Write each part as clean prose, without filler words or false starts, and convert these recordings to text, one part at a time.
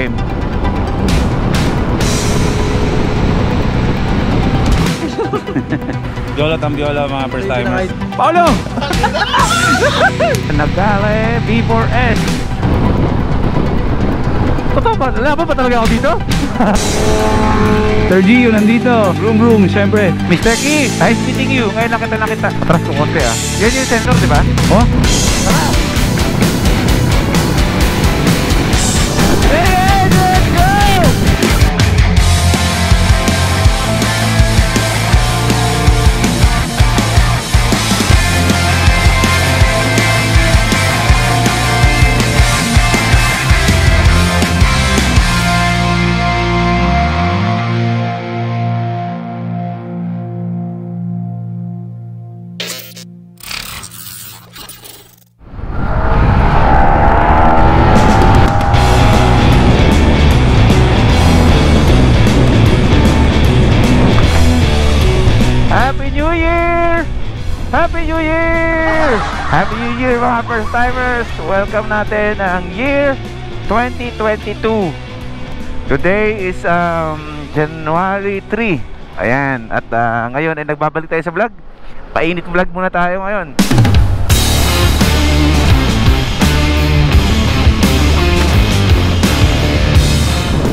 game. Biola Tambiola mga first timers. Paolo! Nagkale B4S. Totoo ba? Laban pa talaga ako dito? Sir Gio nandito. Room room, syempre. Mr. Key, nice meeting you. Ngayon lang kita. Atras ko konti ah. Yan yung sensor, di ba? Oh? Tara! Hey, let's go! Happy New Year! Happy New Year mga first timers! Welcome natin ang year 2022. Today is January 3. Ayan, at ngayon ay nagbabalik tayo sa vlog. Painit vlog muna tayo ngayon.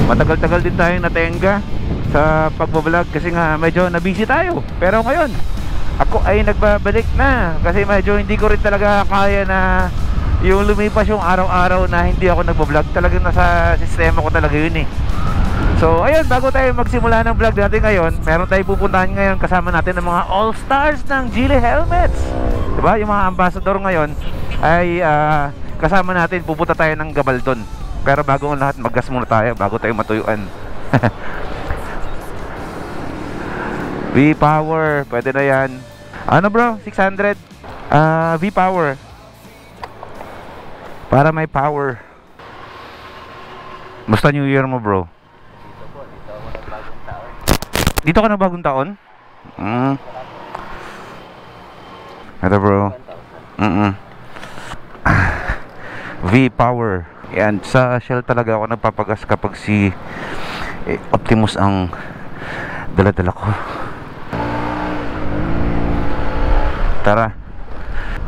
Matagal-tagal din tayong natenga sa pagbablog kasi nga medyo na-busy tayo. Pero ngayon ako ay nagbabalik na kasi medyo hindi ko rin talaga kaya na yung lumipas yung araw-araw na hindi ako nagbablog. Talagang nasa sistema ko talaga yun eh. So ayun, bago tayo magsimula ng vlog natin ngayon, meron tayong pupuntahan ngayon. Kasama natin ng mga all-stars ng Geely Helmets, diba? Yung mga ambassador ngayon ay kasama natin. Pupunta tayo ng Gabaldon. Pero bago ang lahat, maggas muna tayo bago tayo matuyuan. V-Power, pwede na yan. Ano bro? 600 V-Power para may power. Basta New Year mo bro? Dito ka na bagong taon? Ito bro. V-Power. Yan, sa Shell talaga ako nagpapagas kapag si Optimus ang dala-dala ko. Tara.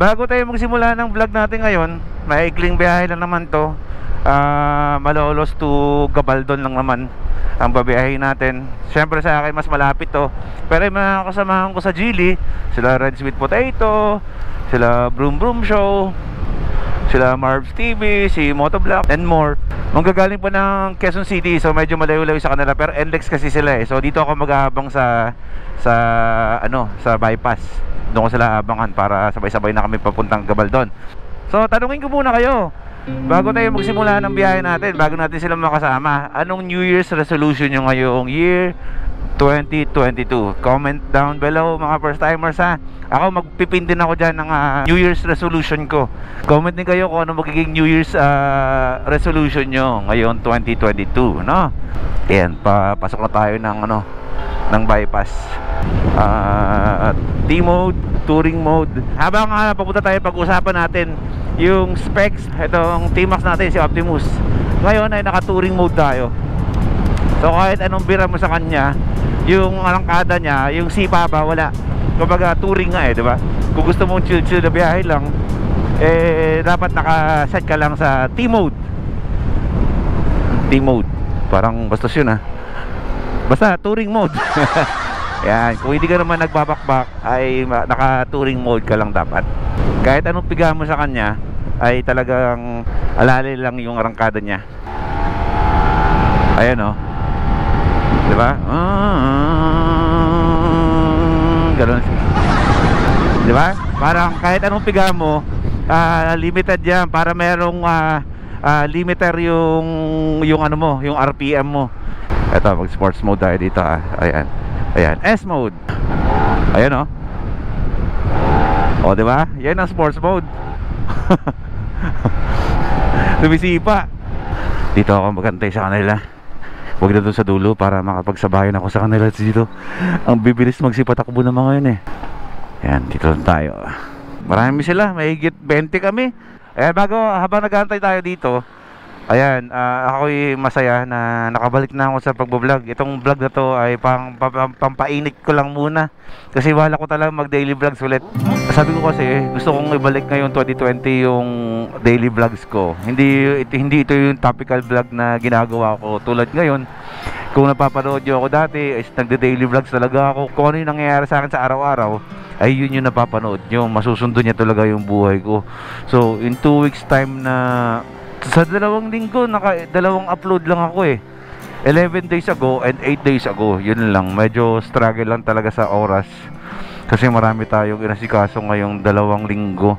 Bago tayo magsimula ng vlog natin ngayon, maikling biyahe lang naman to. Malolos to Gabaldon lang naman ang babiyahin natin. Siyempre sa akin mas malapit to. Pero yung mga kasamahan ko sa Geely, sila Red Sweet Potato, sila Broom Broom Show, sila Marbs TV, si Motovlog and more. Manggagaling pa ng Quezon City, so medyo malayo-layo sa kanila. Pero NLEX kasi sila eh. So dito ako maghahabang sa bypass. Doon ko sila abangan para sabay-sabay na kami papuntang Gabaldon. So tanungin ko muna kayo, bago tayo magsimula ng biyahe natin, bago natin sila makasama, anong New Year's resolution nyo ngayong year 2022? Comment down below mga first timers ha. Ako magpipin din ako dyan ng New Year's resolution ko. Comment din kayo kung ano magiging New Year's resolution nyo ngayong 2022, no? Ayan, pasok na tayo ng bypass. T-mode, touring mode. Habang papunta tayo, pag-usapan natin yung specs. Itong T-Max natin, si Optimus, ngayon ay naka-touring mode tayo. So kahit anong bira mo sa kanya, yung arangkada niya, yung sipa ba, wala. Kumbaga touring nga eh, diba? Kung gusto mong chill-chill na biyahe lang, dapat naka-set ka lang sa T-mode. T-mode, parang bastos yun basta touring mode. Yan, kung hindi ka naman nagbabakbak, ay naka-touring mode ka lang dapat. Kahit anong piga mo sa kanya, ay talagang alali lang yung arangkada niya. Ayan diba? Ganun. Diba? Parang kahit anong piga mo, limited yan. Para merong limiter yung yung RPM mo. Ito, mag sports mode tayo dito Ayan. Ayan, S mode. Ayan o diba? Yan ang sports mode. Lumisipa. Dito ako magantay sa kanila. Huwag na doon sa dulo para makapagsabayan ako sa kanila dito. Ang bibilis magsipatakbo ng mga yun Ayan, dito lang tayo. Marami sila, may higit 20 kami. Habang nag-aantay tayo dito, Ayan, ako'y masaya na nakabalik na ako sa pagbablog. Itong vlog na to ay pampainit ko lang muna. Kasi wala ko talaga mag daily vlogs ulit. Sabi ko kasi, gusto kong ibalik ngayon 2020 yung daily vlogs ko. Hindi ito yung topical vlog na ginagawa ko tulad ngayon. Kung napapanood nyo ako dati, is nagde-daily vlogs talaga ako. Kung ano yung nangyayari sa akin sa araw-araw, ay yun yung napapanood nyo. Masusundo niya talaga yung buhay ko. So, in 2 weeks time na sa 2 linggo, dalawang upload lang ako eh. 11 days ago and 8 days ago. Yun lang, medyo struggle lang talaga sa oras. Kasi marami tayong inasikaso ngayong 2 linggo.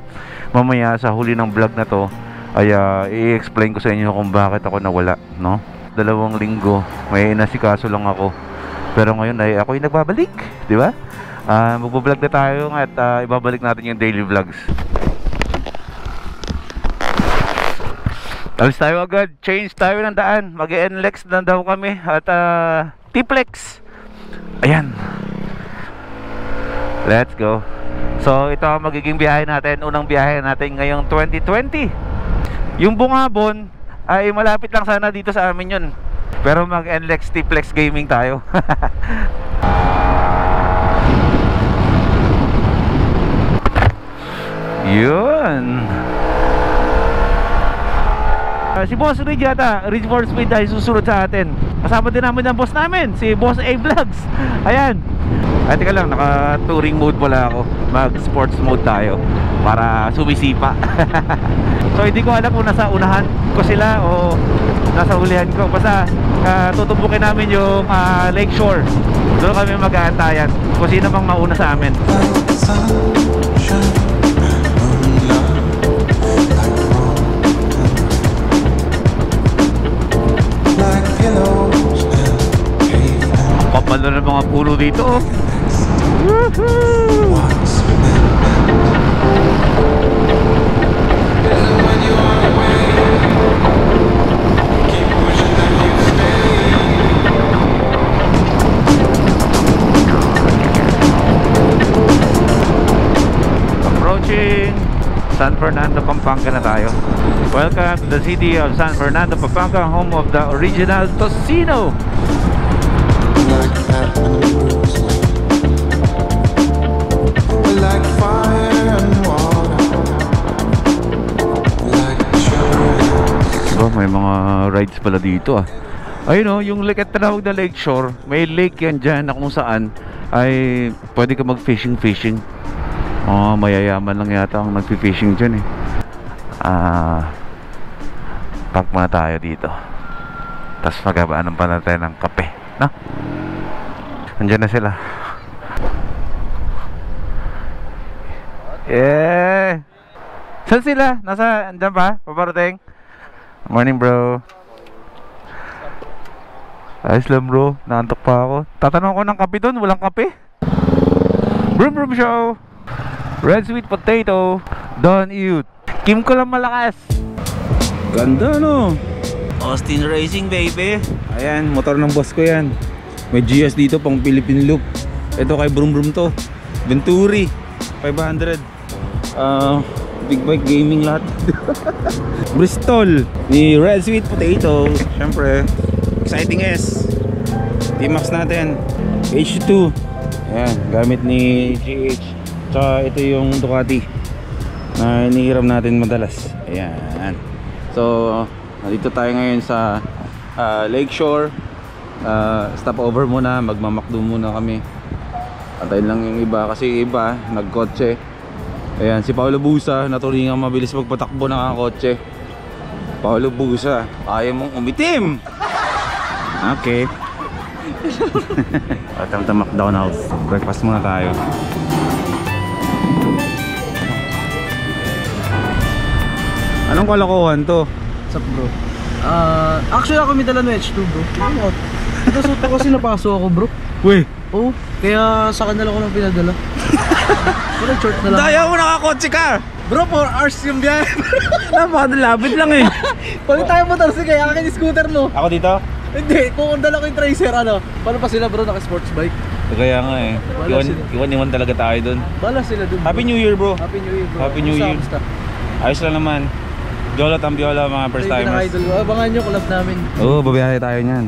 Mamaya sa huli ng vlog na to ay i-explain ko sa inyo kung bakit ako nawala, no? 2 linggo, may inasikaso lang ako. Pero ngayon ay ako'y nagbabalik, di ba? Magbablog na tayo at ibabalik natin yung daily vlogs. Alis tayo agad, change tayo ng daan. Mag-NLEX na daw kami at T-Plex. Ayan. Let's go. So ito ang magiging biyahe natin. Unang biyahe natin ngayong 2020. Yung Bungabon ay malapit lang sana dito sa amin yun. Pero mag-NLEX T-Plex gaming tayo. Yun. Si Boss Ridge yata, Ridge for Speed ay susunod sa atin. Kasama din namin ang boss namin, si Boss A Vlogs. Ayan. Ay teka lang, naka touring mode pala ako. Mag sports mode tayo para sumisipa. So hindi ko alam kung nasa unahan ko sila o nasa hulihan ko. Basta tutubukin namin yung Lakeshore. Doon kami mag-aantayan kung sino mang mauna sa amin. Kapal na ng mga puno dito. Woohoo! Approaching San Fernando, Pampanga na tayo. Welcome to the city of San Fernando, Pampanga, home of the original Tocino. Like fire and water, like diba, may mga rides pala dito ayun o, yung lake at tinawag na Lakeshore. May lake yan dyan na kung saan ay pwede ka mag fishing. Mayayaman lang yata ang nagfi-fishing dyan eh. Park muna tayo dito, tapos magabaanan pa natin ng kape, no? Andyan na sila. Saan sila? Andyan pa? Paparating? Morning bro. Ayos lang bro, naantok pa ako. Tatanong ko ng kape doon, walang kape. Brum show. Red sweet potato. Don't eat. Kim ko lang malakas. Ganda no? Austin Racing baby. Ayan, motor ng boss ko yan. May GS dito pang Philippine Loop. Ito kay Brum to Venturi 500. Big bike gaming lahat. Bristol ni Red Sweet Potato. Siyempre exciting S T-Max natin H2. Ayan, gamit ni GH. Tsaka ito yung Ducati na inihiram natin madalas. Ayan. So nandito tayo ngayon sa Lakeshore. Stop over muna, magmamakdo muna kami. Antayin lang yung iba kasi iba nagkotse. Ayan, si Paolo Busa, naturingang mabilis magpatakbo ng kotse. Paolo Busa, ayaw mong umitim. Okay. Welcome to McDonald's. Breakfast muna tayo. Anong kalokohan to? What's up bro? Actually ako may dala ng H2 bro. Nakasuot ko kasi napaso ako bro. Uy! Oh, kaya sa kanila ko lang pinadala. Pero short na lang. Daya mo nakakotse ka! Bro, 4 hours yung biyahe. Napakadalapit lang eh. Pag tayo motor, sige, akin yung scooter no. Ako dito? Hindi, kung dala ko yung Tracer ano. Paano pa sila bro, naka-sports bike? Kaya nga eh. Iwan talaga tayo dun. Bala sila dun bro. Happy New Year bro. Happy New Year bro. Happy New Year. Basta. Ayos lang naman. Biolo Tambiola, mga first Ito yung timers. pinaka-idol ko. Abangan nyo, collab namin. Oo, babiyahe tayo niyan.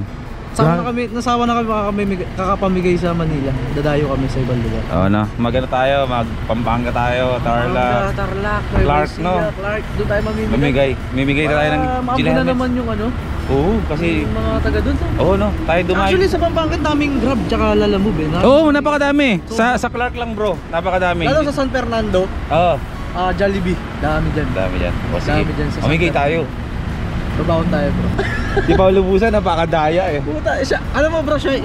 Nasawa na kami kakapamigay sa Manila. Dadayo kami sa ibang lugar. Oo na, magano tayo, Pampanga tayo, Tarlac. Tarlac, Clark, no? Clark, doon tayo mamimigay. Mimigay tayo ng maabot na naman yung ano, Oo, kasi yung mga taga doon. Oo no, tayo dumayo. Actually sa Pampanga daming Grab tsaka Lalamove eh. Oo, napakadami. Sa Clark lang bro, napakadami. Lalo sa San Fernando, Oo. Jollibee, dami dyan. Dami dyan. O sige, Dami dyan sa mamigay San tayo. Babaon tayo bro. Di pa lubusan, napakadaya eh. Puta, alam mo bro, siya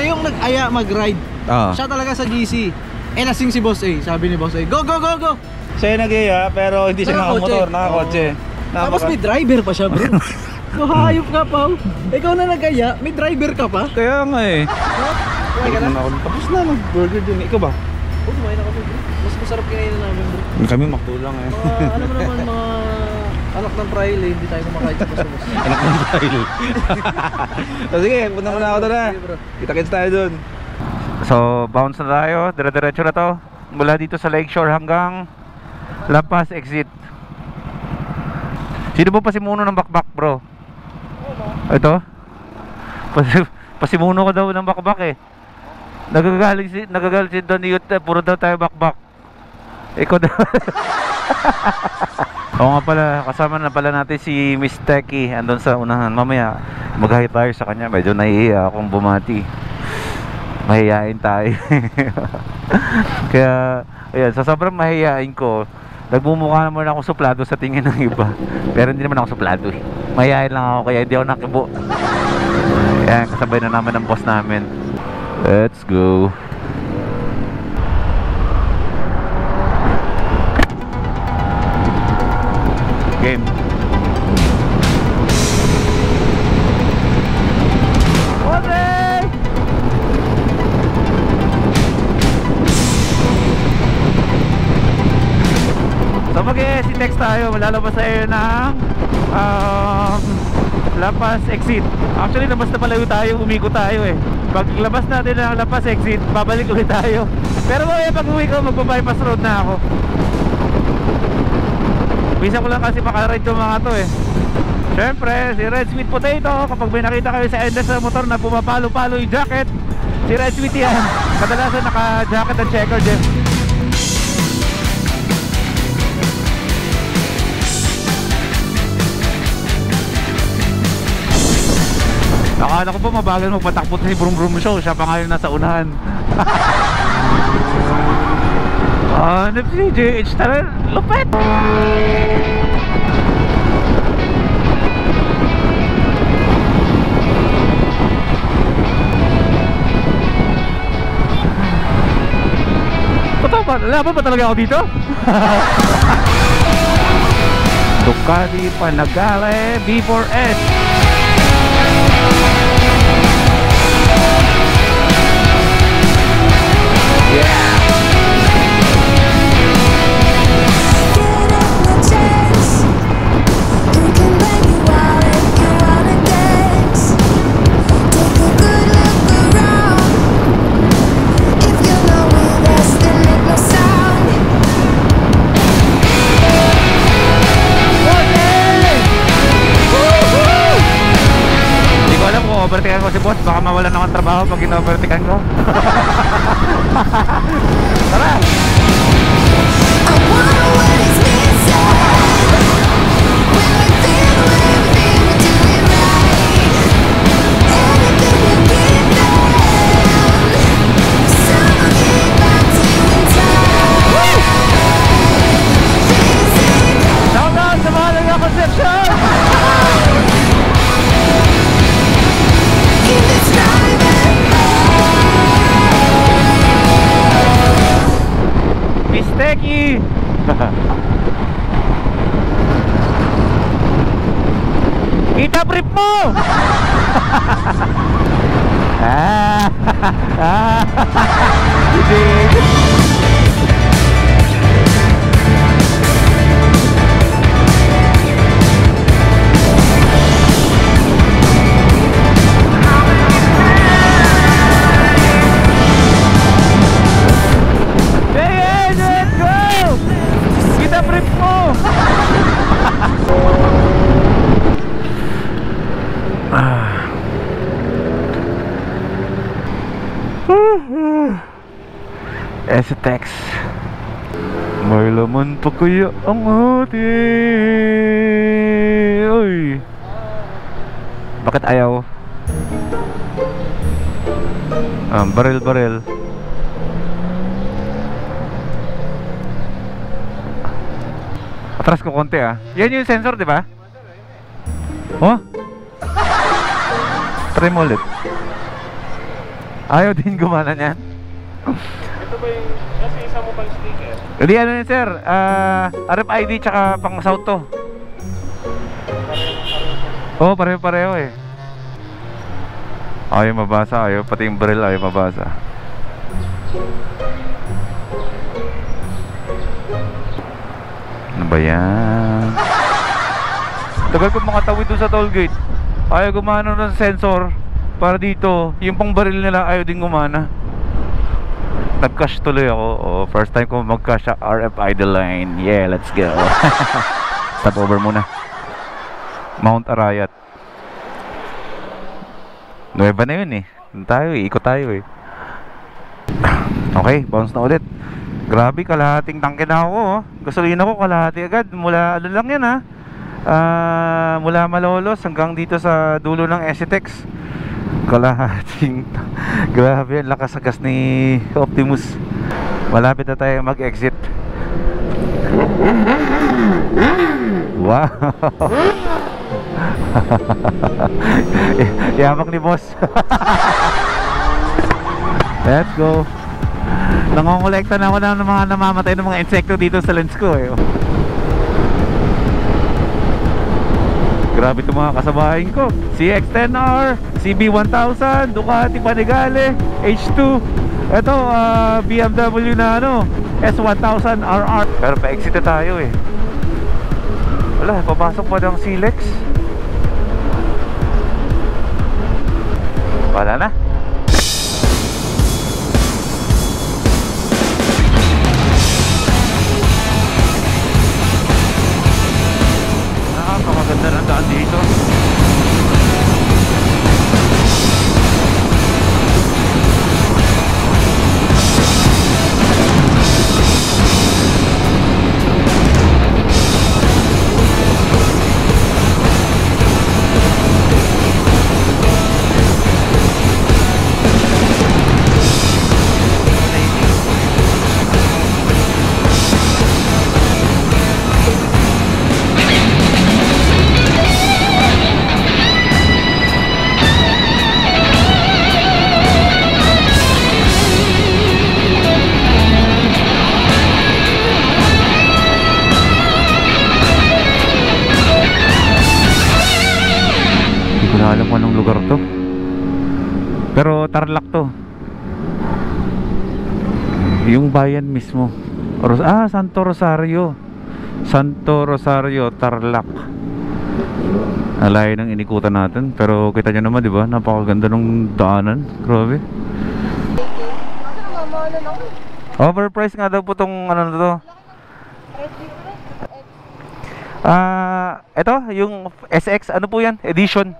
yung nag-aya mag-ride. Oo. Siya talaga sa GC. Lasing si Boss A, sabi ni Boss A, go go go go. Siya yung nag-iya, pero hindi siya nakamotor, nakakotse. Tapos may driver pa siya bro. So hayop ka pa. Ikaw na nag-aya, may driver ka pa. Kaya nga eh. Kumain ka na? Tapos na, nag-burger din. Ikaw ba? Oo, kumain na kami bro. Mas masarap kinain na namin bro. Kami maktulang eh. Alam mo naman mga anak ng trail eh, hindi tayo kumakain sa basta-basta. Anak ng trail. So sige, punta muna ako doon na. Kita-kits tayo doon. So, bounce na tayo. Dire-diretso na to. Mula dito sa Lakeshore hanggang La Paz exit. Sino ba pasimuno ng bakbak bro? Ito? Pasimuno ko daw ng bakbak eh. Nagagalit si Don Yut, puro daw tayo bakbak. Ikaw daw. Oo nga pala, kasama na pala natin si Miss Techie andun sa unahan. Mamaya mag-hi tayo sa kanya. Medyo nahihiya akong bumati. Mahihain tayo. Kaya ayan, sa sobrang mahihain ko, nagmumukha naman ako suplado sa tingin ng iba. Pero hindi naman ako suplado eh. Mahihain lang ako, kaya hindi ako nakibo. Ayan, kasabay na naman ng boss namin. Let's go. Game. Okay. So mag-e-exit text tayo. Malalabas tayo ng La Paz exit. Actually labas na palayo tayo, umikot tayo eh. Paglabas natin ng La Paz exit, babalik ulit tayo. Pero pag uwi ko, magpa-bypass road na ako. Bisa ko lang kasi makaride yung mga to eh. Siyempre, si Red Sweet Potato, kapag may nakita kayo sa endes ng motor na pumapalo-palo yung jacket, si Red Sweet yan. Kadalasan naka-jacket at checker din. Akala ko pa mabagal magpatakbo si Brum Brum Show. Siya pa ngayon nasa unahan. Hanip si JH talaga. Lupet! Totoo ba? Laban ba talaga ako dito? Ducati Panigale V4S. Yeah. Overtaken ko si boss, baka mawalan ako ng trabaho pag in-overtaken ko. Tara! Shout out sa mga nag-conception! Misteki! Kita brief mo! Let's go! Kita brief mo! Esitex. May laman pa kaya ang atin? Uy, bakit ayaw? Baril. Atras ko konti ah. Yan yung sensor, di ba? Oh? Try mo ulit. Ayaw din gumana niyan. Ito ba yung, kasi isa mo pang sticker? Hindi, ano yun sir, RFID tsaka pang South to. Oo, pareho eh. Ayaw mabasa, pati yung baril ayaw mabasa. Ano ba yan? Tagal ko makatawid doon sa toll gate. Ayaw gumana ng sensor. Para dito, yung pang baril nila ayaw din gumana. Nag-cash tuloy ako. Oh, first time ko mag-cash sa RFID line. Yeah, let's go. Stop over muna. Mount Arayat. Nueva na yun eh. Ikot tayo eh. Okay, bounce na ulit. Grabe, kalahating tangke na ako oh. Gasolina ko kalahati agad. Mula ano lang yan ha. Mula Malolos hanggang dito sa dulo ng Esitex. Kalahating. Grabe, ang lakas agas ni Optimus. Malapit na tayo mag-exit. Wow. Yamak ni boss. Let's go. Nangongolekta na ako ng mga namamatay ng mga insekto dito sa lens ko eh. Grabe itong mga kasabahin ko. CX-10R, CB1000, Ducati Panigale, H2. Ito, BMW na ano, S1000 RR. Pero pa-exit na tayo eh. Wala, papasok pa ng Silex. Wala na. Nakakaganda ng daan dito. Alam ko anong lugar to, pero Tarlac to, yung bayan mismo. Santo Rosario, Tarlac. Alayo ng inikutan natin, pero kita nyo naman diba, napakaganda ng daanan. Grabe. Overpriced nga daw po tong ano na to. Ito yung SX, ano po yan? Edition.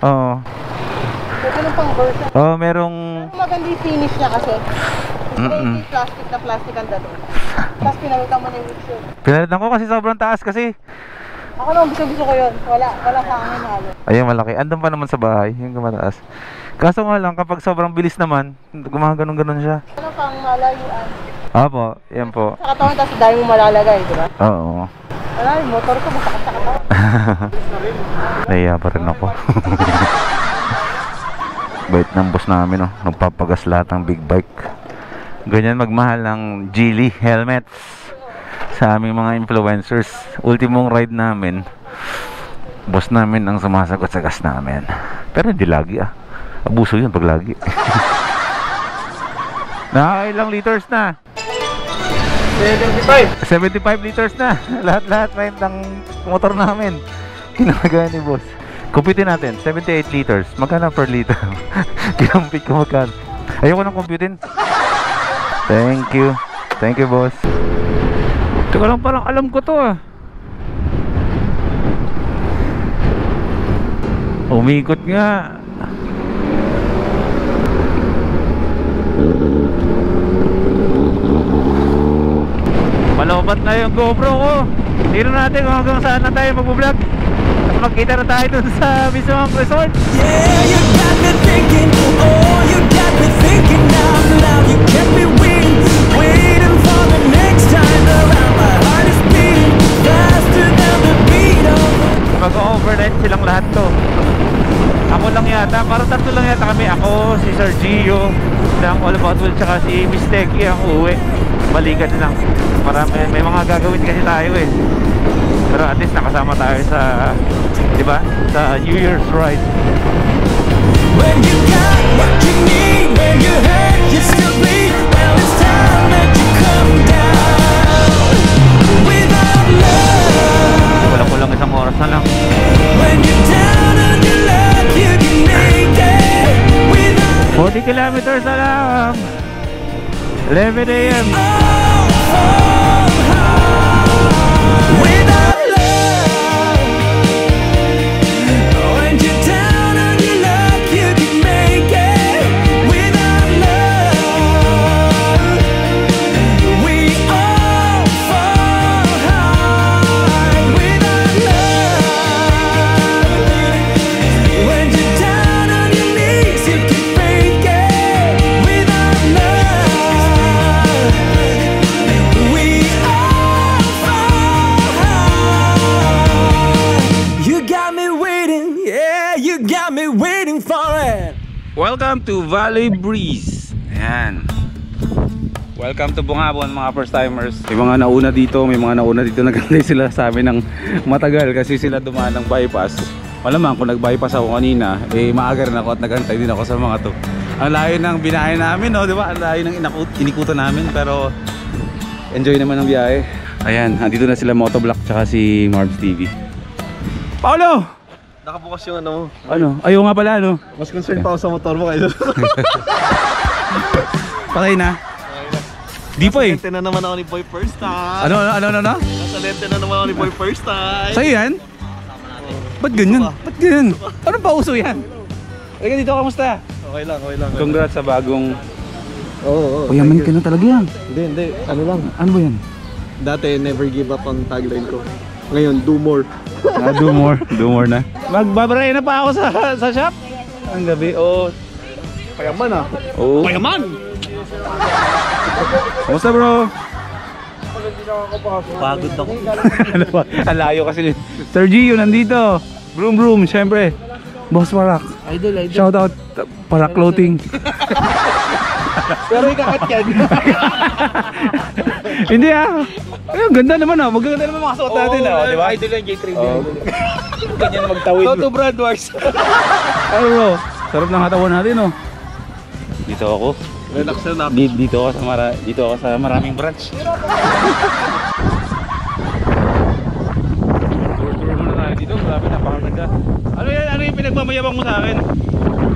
Oo. Pwede nung pang version. Oo, merong... Maganda yung finish niya kasi. Hindi plastic na plastic ang dating. Tapos pinalitan mo na yung mixer. Pinalitan ko kasi sobrang taas kasi. Ako naman gusto ko yun. Wala sa akin halo. Ayun, malaki. Andun pa naman sa bahay, yung mataas. Kaso nga lang, kapag sobrang bilis naman, gumaganon-ganon siya. Ano pang malayuan? Opo, yan po. Sa katawan, tapos dahil mo malalagay, di ba? Oo. Wala, yung motor ko masakit sa katawan. Naiya pa rin ako. Bait ng boss namin, oh. Nagpapagas lahat ng big bike. Ganyan magmahal ng Geely helmets sa aming mga influencers. Ultimong ride namin, boss namin ang sumasagot sa gas namin. Pero hindi lagi ah. Abuso yun pag lagi. Nakakailang liters na? 75 liters na. Lahat rin ng motor namin kinagaya ni boss. Kumpitin natin, 78 liters. Magkano per liter? Kinampit ko magkano. Ayoko nang kumpitin. Thank you boss. Teka lang, parang alam ko to ah. Umikot nga. Lobat na yung GoPro ko. Tignan natin kung hanggang saan na tayo mag-vlog. Tapos magkita na tayo dun sa mismong resort. Yeah, you got me thinking, oh, you got me thinking out loud. You kept me waiting for the next time around. My heart is beating faster than the beat of Mag-overnight silang lahat to. Ako lang yata, parang tatlo lang yata kami. Ako, si Sir Gio ng All About Will, tsaka si Miss Techie ang uuwi. Balikan lang. May mga gagawin kasi tayo eh. Pero at least nakasama tayo sa, di ba? Sa New Year's ride. when you got what you need, when you hurt, you still bleed. Well, it's time that you come down without love. Kulang-kulang isang oras na lang. When you're down on your luck, you can make it without 40 kilometers na lang. 11 a.m. without love. When you're down on your luck, you can make it without love. We all fall hard without love. When you're down on your knees, you can make it without love. We all fall hard. You got me waiting, yeah, you got me waiting for it. Welcome to Valley Breeze. Ayan. Welcome to Bungabon mga first timers. May mga nauna dito, nagantay sila sa amin ng matagal kasi sila dumaan ng bypass. Malamang kung nag-bypass ako kanina, maaga rin ako at nagantay din ako sa mga to. Ang layo ng binahe namin, no, di ba? Ang layo ng inikutan namin, pero enjoy naman ang biyahe. Ayan, andito na sila Motovlog tsaka si Marbs TV. Paolo! Nakabukas yung ano. Ano? Ayaw nga pala, no? Mas concerned pa ako sa motor mo kayo. Patay na. Di pa eh. Nasa lente na naman ako ni Boy first time. Ano? Nasa lente na naman ako ni Boy first time. Sa'yo yan? Ba't ganyan? Ba't ganyan? Ano pa uso yan? Halika dito, kamusta? Okay lang. Congrats sa bagong... Oo. O yaman ka na talaga yan. Hindi. Ano lang. Ano ba yan? Dati, never give up ang tagline ko. Ngayon, do more. Do more na. Magbabaray na pa ako sa shop. Ang gabi, Payaman ah. Oo. Payaman! Kamusta bro? Pagod ako. Ano ba? Ang layo kasi. Sir Gio nandito. Broom, syempre. Boss Parak. Idol. Shout out Parak Clothing. Pero ikakat yan. Hindi ah. Ay, ang ganda naman ah. Maganda naman mga suot natin ah. Di ba? Idol yan, J3. Ganyan magtawid. Go to Brad Wars. Ano bro? Sarap ng katawan natin oh. Dito ako. Relax na. Dito ako sa maraming branch. Tour muna tayo dito. Grabe, napakaganda. Ano yung pinagmamayabang mo sa akin?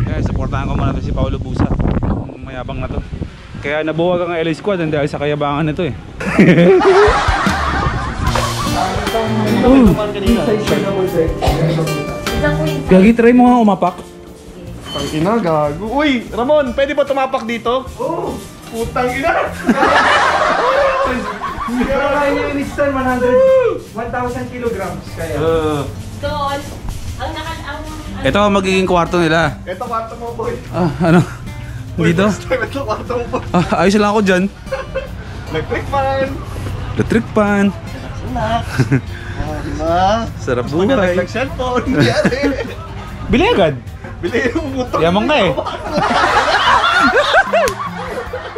Kaya supportahan ko muna si Paolo Busa. Ang mayabang na to. Kaya nabuwag ang LA Squad dahil sa kayabangan nito eh. Gagi, try mo nga umapak. Putang ina, gago. Uy, Ramon, pwede ba tumapak dito? Oo. Putang ina. Pero kaya niya in-install 1,000 kilograms kaya. So, ang Ito ang magiging kwarto nila. Ito kwarto mo, boy. Ano? Dito? Ito kwarto mo, boy. Ayos lang ako dyan. Electric fan. Electric pan. Sarap buhay. Nag-cellphone. Bili agad. Bili yung motor. Yaman ka eh.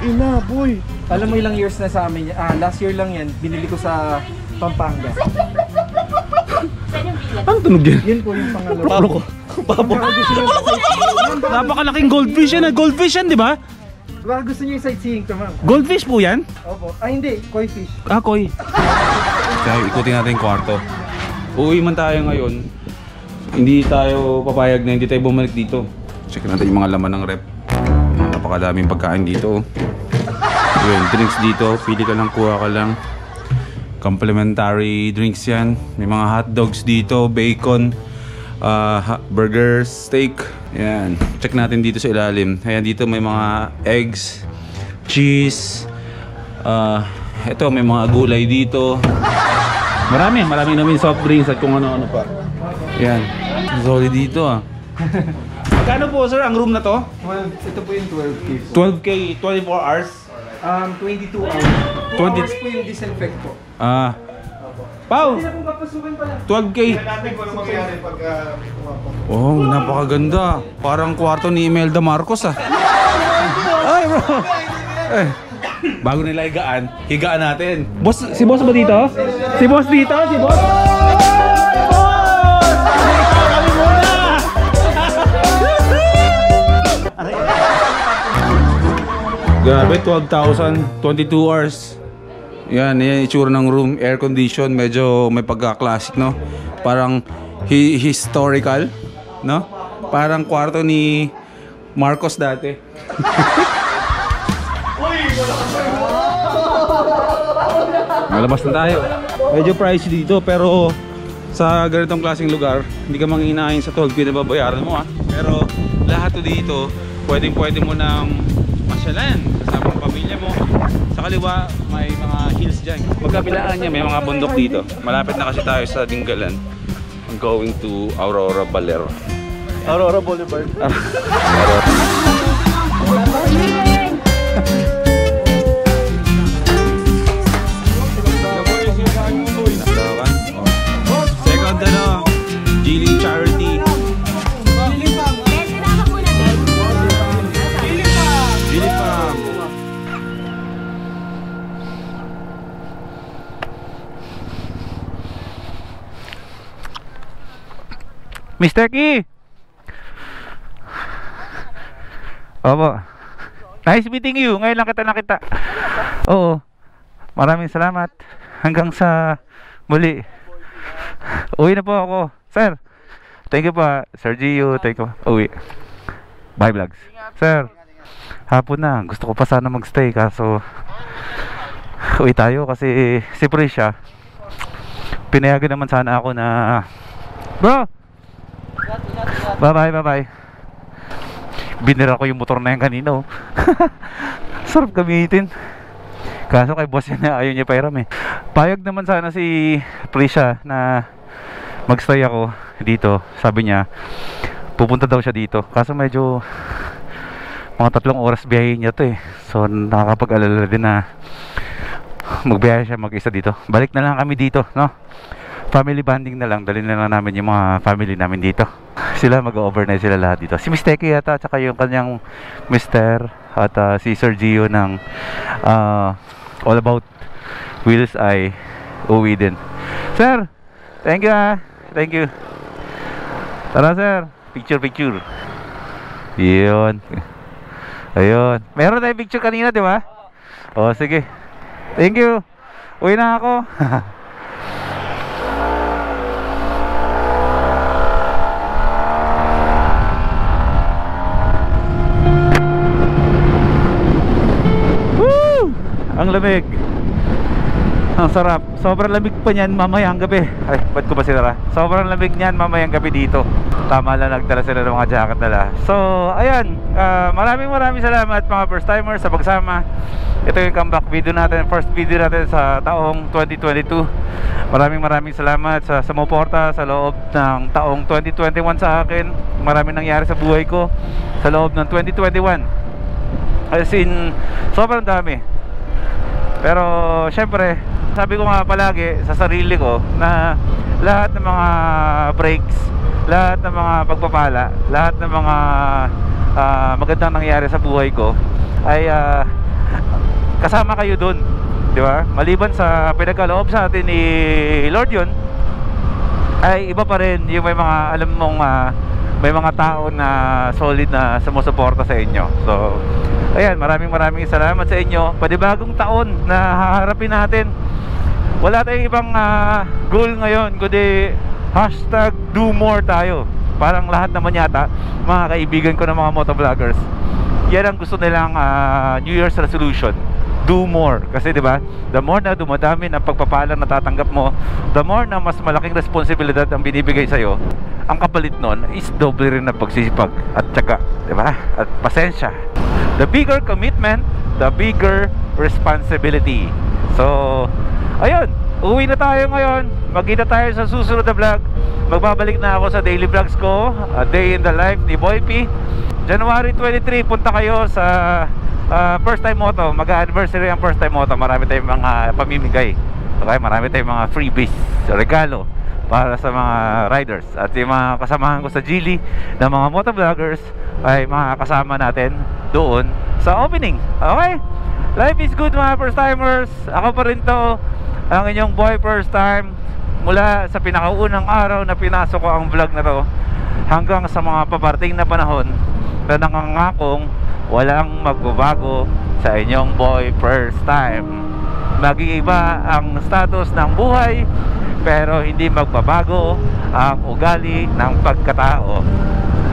Ina, boy. Alam mo ilang years na sa amin, last year lang yan, binili ko sa Pampanga. Ano tunog yan? Yun po yung pangalo. Babo. Napakalaking goldfish yan. Goldfish yan, di ba? Baka gusto niyo yung sightseeing to, ma'am. Goldfish po yan? Opo. Ay hindi, koi fish. Koy. Kaya ikutin natin yung kwarto. Uuwi man tayo ngayon. Hindi tayo papayag na hindi tayo bumalik dito. Check natin yung mga laman ng rep. Napakadaming pagkain dito. Yun, drinks dito. Pili ka lang, kuha ka lang. Complimentary drinks yan. May mga hot dogs dito, bacon, burger, steak. Yan. Check natin dito sa ilalim. Ayan, dito may mga eggs, cheese, Ito, may mga gulay dito. Marami namin soft drinks at kung ano-ano pa. Yan. Solid dito ah. Magkano po sir ang room na to? 12, ito po yung 12K. 12K, 24 hours? 22 hours. 2 hours po yung disinfect po. Ah. Pau! 12K. Oh, napakaganda. Parang kwarto ni Imelda Marcos ah. Ay bro. Eh, bago nila higaan natin. Boss, si boss ba dito? Si boss dito? Si boss? Kami muna! Grabe, 12,000, 22 hours. Yan itsura ng room, air condition, medyo may pagka-classic, no? Parang historical, no? Parang kwarto ni Marcos dati. Malabas na tayo. Medyo pricey dito pero sa ganitong klaseng lugar, hindi ka manghihinahin sa 12K na babayaran mo ah. Pero lahat to dito, pwede mo nang masyalan kasama ang pamilya mo. Sa kaliwa, may mga hills dyan. Magkabilaan niya, may mga bundok dito. Malapit na kasi tayo sa Dingalan. I'm going to Aurora Valero. Aurora Boulevard. Second Geely Charity. Geely Farm. Mr. Key! Opo. Nice meeting you. Ngayon lang kita nakita. Oo. Maraming salamat. Hanggang sa muli. Uwi na po ako. Sir. Thank you po. Sir Gio. Thank you. Uwi. Bye vlogs. Sir. Hapon na. Gusto ko pa sana magstay. Kaso uwi tayo kasi si Prisha pinayagan naman sana ako na bro. Bye bye. Binira ko yung motor na yan kanino. Sarap gamitin. Kaso kay boss yan ayaw niya pairam eh. Payag naman sana si Prisha na magstay ako dito. Sabi niya pupunta daw siya dito. Kaso medyo mga 3 oras biyahe niya to eh. So nakakapag-alala din na magbiyahe siya mag-isa dito. Balik na lang kami dito, no? Family bonding na lang. Dalhin na lang namin yung mga family namin dito. Sila mag-overnight sila lahat dito. Si Miss Teki yata at saka yung kanyang Mr. at si Sir Gio ng All About Wheels ay uwi din. Sir, thank you ah. Thank you. Tara sir, picture. Yun. Ayun. Meron tayong picture kanina, di ba? O sige. Thank you. Uwi na ako. Ang lamig. Ang sarap. Sobrang lamig pa niyan mamayang gabi. Ay, ba't ko ba sinara? Sobrang lamig niyan mamayang gabi dito. Tama lang, nagdala sila ng mga jacket nila. So, ayan. Maraming salamat mga first timers sa pagsama. Ito yung comeback video natin. First video natin sa taong 2022. Maraming salamat sa sumuporta sa loob ng taong 2021 sa akin. Maraming nangyari sa buhay ko sa loob ng 2021. As in, sobrang dami. Pero syempre, sabi ko nga palagi sa sarili ko na lahat ng mga breaks, lahat ng mga pagpapala, lahat ng mga magandang nangyari sa buhay ko ay kasama kayo dun, di ba? Maliban sa pinagkaloob sa atin ni Lord yun, ay iba pa rin yung may mga alam mong may mga tao na solid na sumusuporta sa inyo. So ayan, maraming salamat sa inyo. Panibagong taon na haharapin natin. Wala tayong ibang goal ngayon kundi #do more tayo. Parang lahat naman yata mga kaibigan ko ng mga motovloggers, yan ang gusto nilang New Year's resolution. Do more. Kasi diba, the more na dumadami ng pagpapalang natatanggap mo, the more na mas malaking responsibilidad ang binibigay sa'yo, ang kapalit nun is doble rin na pagsisipag at tiyaga, diba? At pasensya. The bigger commitment, the bigger responsibility. So ayun, uwi na tayo ngayon. Magkita tayo sa susunod na vlog. Magbabalik na ako sa daily vlogs ko, A Day in the Life ni Boy P. January 23, punta kayo sa First Time Moto. Mag-anniversary ang First Time Moto. Marami tayong mga pamimigay. Okay, marami tayong mga freebies, regalo para sa mga riders. At yung mga kasamahan ko sa Geely na mga motovloggers ay mga kasama natin doon sa opening. Okay? Life is good mga first timers. Ako pa rin to, ang inyong boy first time. Mula sa pinakaunang araw na pinasok ko ang vlog na to hanggang sa mga paparating na panahon na nakangakong walang magbabago sa inyong boy first time. Mag-iiba ang status ng buhay, pero hindi magbabago ang ugali ng pagkatao.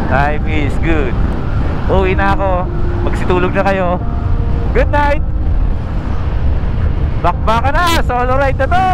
Life is good. Uwi na ako. Magsitulog na kayo. Good night. Bakbaka na. Solo ride na to.